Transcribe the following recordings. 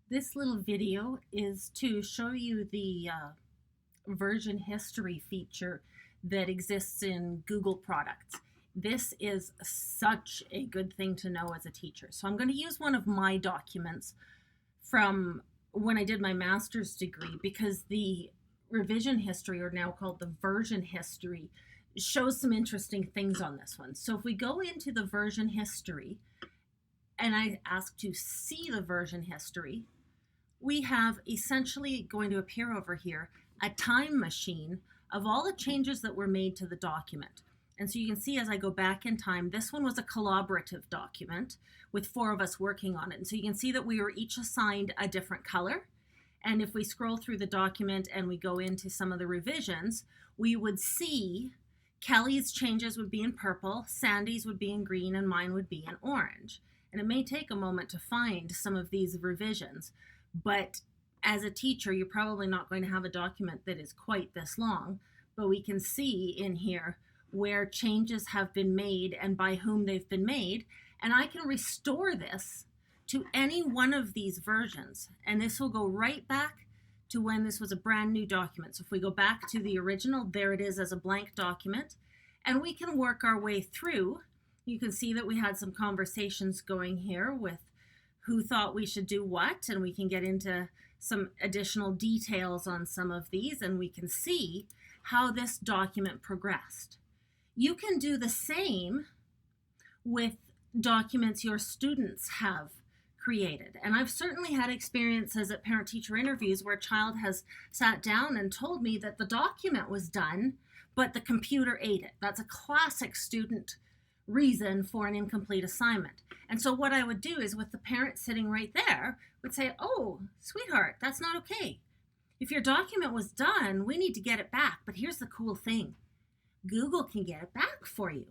This little video is to show you the version history feature that exists in Google products. This is such a good thing to know as a teacher. So I'm going to use one of my documents from when I did my master's degree, because the revision history, or now called the version history, shows some interesting things on this one. So if we go into the version history and I ask to see the version history, we have essentially going to appear over here a time machine of all the changes that were made to the document. And so you can see as I go back in time, this one was a collaborative document with 4 of us working on it. And so you can see that we were each assigned a different color. And if we scroll through the document and we go into some of the revisions, we would see Kelly's changes would be in purple, Sandy's would be in green, and mine would be in orange. And it may take a moment to find some of these revisions, but as a teacher, you're probably not going to have a document that is quite this long, but we can see in here where changes have been made and by whom they've been made. And I can restore this to any one of these versions. And this will go right back to when this was a brand new document. So if we go back to the original, there it is as a blank document. And we can work our way through. You can see that we had some conversations going here with who thought we should do what, and we can get into some additional details on some of these, and we can see how this document progressed. You can do the same with documents your students have created. And I've certainly had experiences at parent-teacher interviews where a child has sat down and told me that the document was done, but the computer ate it. That's a classic student reason for an incomplete assignment. And so what I would do is, with the parent sitting right there, would say, oh, sweetheart, that's not okay. If your document was done, we need to get it back. But here's the cool thing. Google can get it back for you.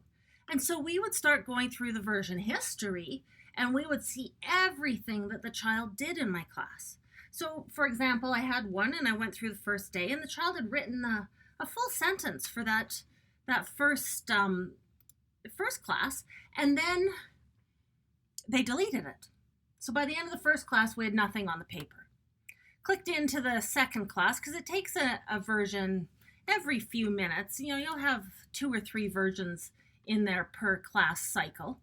And so we would start going through the version history, and we would see everything that the child did in my class. So, for example, I had one, and I went through the first day, and the child had written a full sentence for that first class, and then they deleted it. So by the end of the first class, we had nothing on the paper. Clicked into the second class, because it takes a version every few minutes. You know, you'll have 2 or 3 versions in there per class cycle.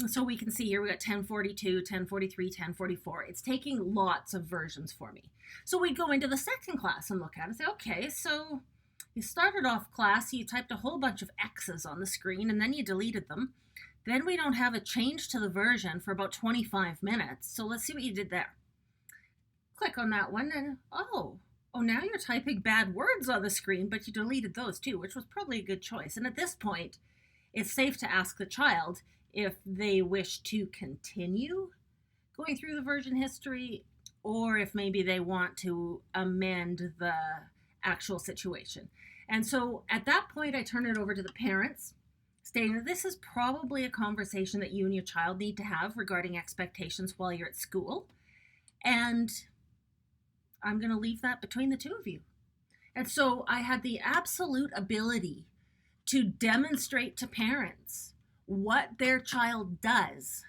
So we can see here we got 1042, 1043, 1044. It's taking lots of versions for me. So we'd go into the second class and look at it and say, okay, so you started off class, you typed a whole bunch of X's on the screen, and then you deleted them. Then we don't have a change to the version for about 25 minutes. So let's see what you did there. Click on that one, and oh, now you're typing bad words on the screen, but you deleted those too, which was probably a good choice. And at this point, it's safe to ask the child if they wish to continue going through the version history, or if maybe they want to amend the actual situation. And so at that point, I turn it over to the parents, stating that this is probably a conversation that you and your child need to have regarding expectations while you're at school. And I'm going to leave that between the two of you. And so I had the absolute ability to demonstrate to parents what their child does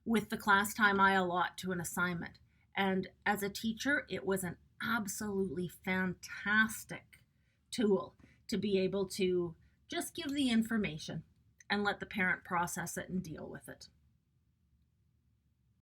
with the class time I allot to an assignment. And as a teacher, it was an absolutely fantastic tool to be able to just give the information and let the parent process it and deal with it.